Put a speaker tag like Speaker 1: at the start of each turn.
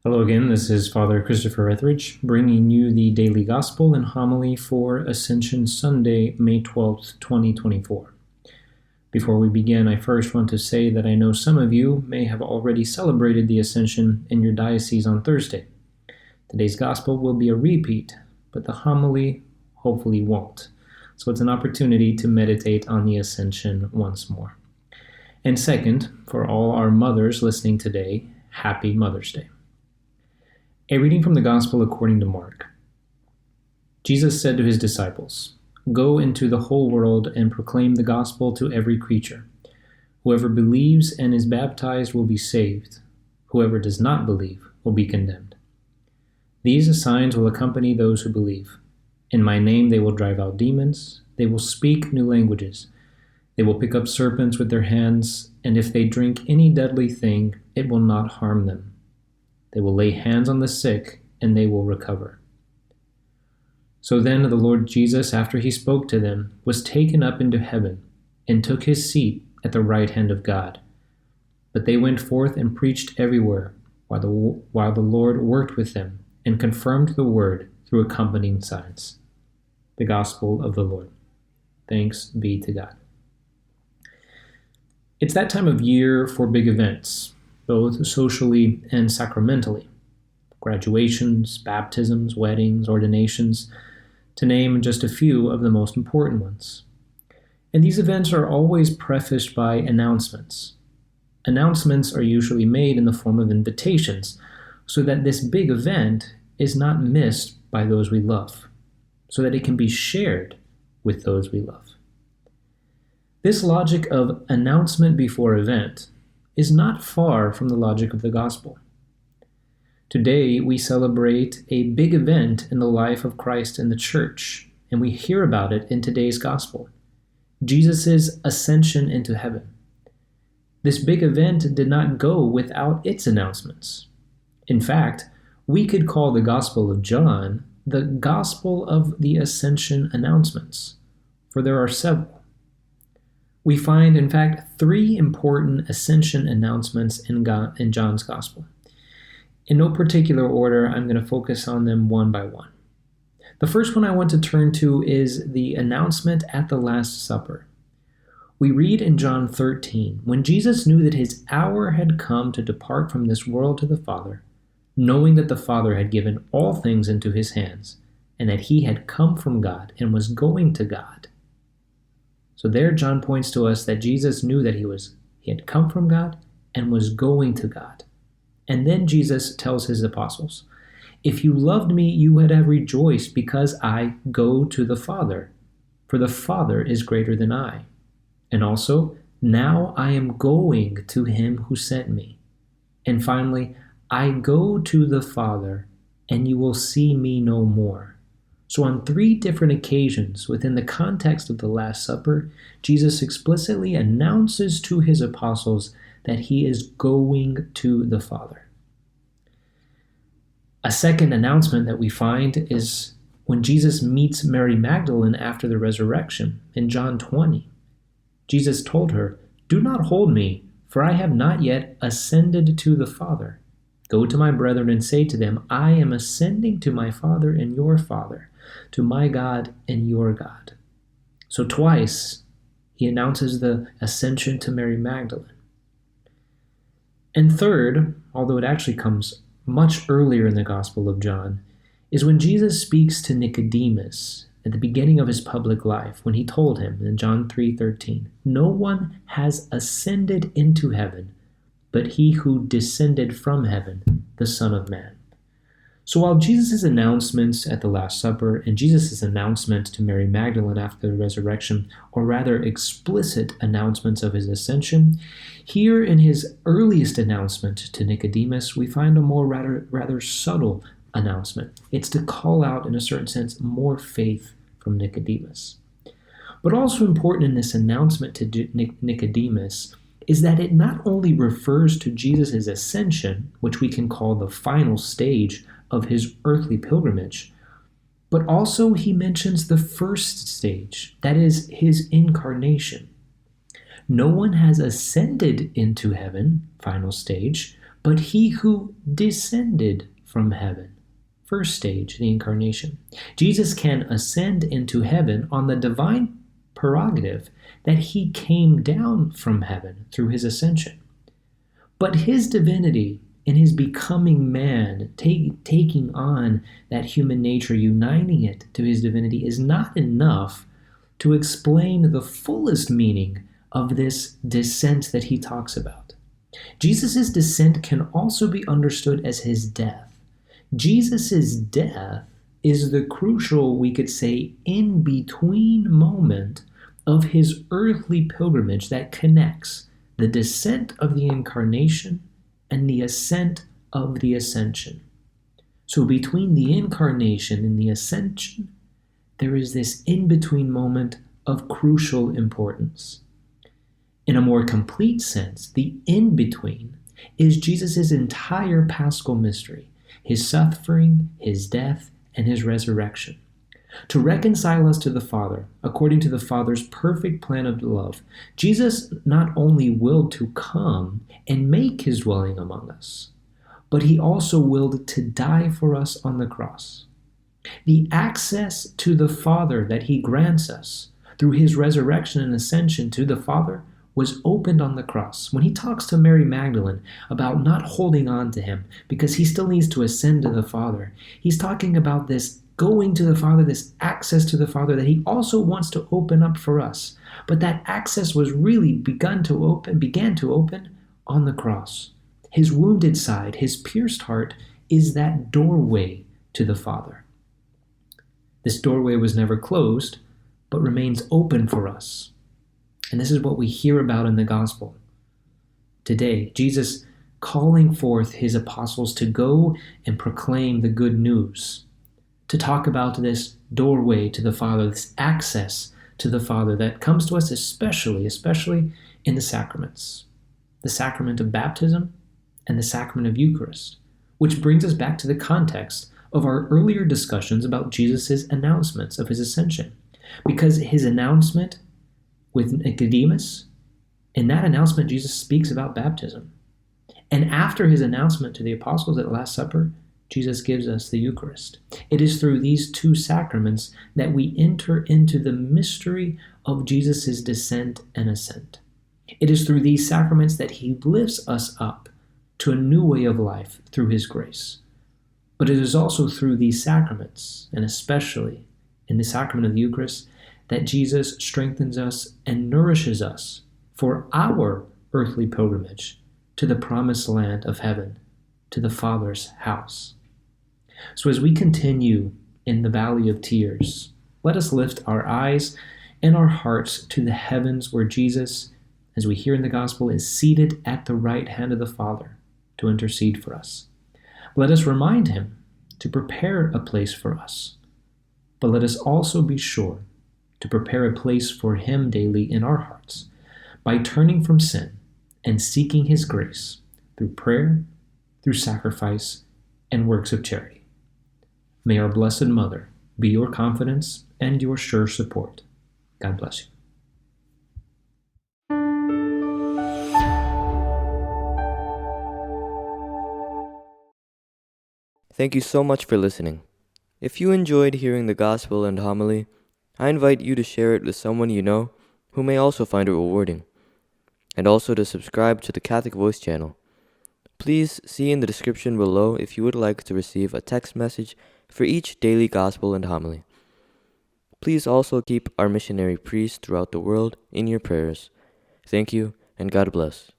Speaker 1: Hello again, this is Father Christopher Etheridge, bringing you the Daily Gospel and Homily for Ascension Sunday, May 12th, 2024. Before we begin, I first want to say that I know some of you may have already celebrated the Ascension in your diocese on Thursday. Today's Gospel will be a repeat, but the homily hopefully won't. So it's an opportunity to meditate on the Ascension once more. And second, for all our mothers listening today, Happy Mother's Day. A reading from the Gospel according to Mark. Jesus said to his disciples, "Go into the whole world and proclaim the gospel to every creature. Whoever believes and is baptized will be saved. Whoever does not believe will be condemned. These signs will accompany those who believe. In my name they will drive out demons. They will speak new languages. They will pick up serpents with their hands, and if they drink any deadly thing, it will not harm them. They will lay hands on the sick, and they will recover." So then the Lord Jesus, after he spoke to them, was taken up into heaven, and took his seat at the right hand of God. But they went forth and preached everywhere, while the Lord worked with them, and confirmed the word through accompanying signs. The Gospel of the Lord. Thanks be to God. It's that time of year for big events, both socially and sacramentally. Graduations, baptisms, weddings, ordinations, to name just a few of the most important ones. And these events are always prefaced by announcements. Announcements are usually made in the form of invitations, so that this big event is not missed by those we love, so that it can be shared with those we love. This logic of announcement before event is not far from the logic of the gospel. Today, we celebrate a big event in the life of Christ and the church, and we hear about it in today's gospel, Jesus' ascension into heaven. This big event did not go without its announcements. In fact, we could call the Gospel of John the Gospel of the Ascension announcements, for there are several. We find, in fact, three important ascension announcements in John's Gospel. In no particular order, I'm going to focus on them one by one. The first one I want to turn to is the announcement at the Last Supper. We read in John 13, when Jesus knew that his hour had come to depart from this world to the Father, knowing that the Father had given all things into his hands, and that he had come from God and was going to God. So there John points to us that Jesus knew that he had come from God and was going to God. And then Jesus tells his apostles, "If you loved me, you would have rejoiced because I go to the Father, for the Father is greater than I. And also, now I am going to him who sent me. And finally, I go to the Father, and you will see me no more." So on three different occasions within the context of the Last Supper, Jesus explicitly announces to his apostles that he is going to the Father. A second announcement that we find is when Jesus meets Mary Magdalene after the resurrection in John 20. Jesus told her, "Do not hold me, for I have not yet ascended to the Father. Go to my brethren and say to them, I am ascending to my Father and your Father, to my God and your God." So twice he announces the ascension to Mary Magdalene. And third, although it actually comes much earlier in the Gospel of John, is when Jesus speaks to Nicodemus at the beginning of his public life, when he told him in John 3:13, "No one has ascended into heaven, but he who descended from heaven, the Son of Man." So while Jesus' announcements at the Last Supper and Jesus' announcement to Mary Magdalene after the resurrection are rather explicit announcements of his ascension, here in his earliest announcement to Nicodemus, we find a more rather subtle announcement. It's to call out, in a certain sense, more faith from Nicodemus. But also important in this announcement to Nicodemus is that it not only refers to Jesus' ascension, which we can call the final stage of his earthly pilgrimage, but also he mentions the first stage, that is, his incarnation. No one has ascended into heaven, final stage, but he who descended from heaven. First stage, the incarnation. Jesus can ascend into heaven on the divine prerogative that he came down from heaven through his ascension. But his divinity and his becoming man, taking on that human nature, uniting it to his divinity, is not enough to explain the fullest meaning of this descent that he talks about. Jesus' descent can also be understood as his death. Jesus' death is the crucial, we could say, in-between moment of his earthly pilgrimage that connects the descent of the incarnation and the ascent of the ascension. So between the incarnation and the ascension, there is this in-between moment of crucial importance. In a more complete sense, the in-between is Jesus' entire paschal mystery, his suffering, his death, and his resurrection. To reconcile us to the Father, according to the Father's perfect plan of love, Jesus not only willed to come and make his dwelling among us, but he also willed to die for us on the cross. The access to the Father that he grants us through his resurrection and ascension to the Father was opened on the cross. When he talks to Mary Magdalene about not holding on to him because he still needs to ascend to the Father, he's talking about this going to the Father, this access to the Father that he also wants to open up for us. But that access was really began to open on the cross. His wounded side, his pierced heart, is that doorway to the Father. This doorway was never closed, but remains open for us. And this is what we hear about in the gospel. Today, Jesus calling forth his apostles to go and proclaim the good news, to talk about this doorway to the Father, this access to the Father that comes to us especially in the sacraments, the sacrament of baptism and the sacrament of Eucharist, which brings us back to the context of our earlier discussions about Jesus' announcements of his ascension. Because his announcement with Nicodemus, in that announcement, Jesus speaks about baptism. And after his announcement to the apostles at the Last Supper, Jesus gives us the Eucharist. It is through these two sacraments that we enter into the mystery of Jesus' descent and ascent. It is through these sacraments that he lifts us up to a new way of life through his grace. But it is also through these sacraments, and especially in the sacrament of the Eucharist, that Jesus strengthens us and nourishes us for our earthly pilgrimage to the promised land of heaven, to the Father's house. So as we continue in the valley of tears, let us lift our eyes and our hearts to the heavens where Jesus, as we hear in the gospel, is seated at the right hand of the Father to intercede for us. Let us remind him to prepare a place for us, but let us also be sure to prepare a place for him daily in our hearts by turning from sin and seeking his grace through prayer, through sacrifice, and works of charity. May our Blessed Mother be your confidence and your sure support. God bless you.
Speaker 2: Thank you so much for listening. If you enjoyed hearing the gospel and homily, I invite you to share it with someone you know who may also find it rewarding, and also to subscribe to the Catholic Voice channel. Please see in the description below if you would like to receive a text message for each daily gospel and homily. Please also keep our missionary priests throughout the world in your prayers. Thank you, and God bless.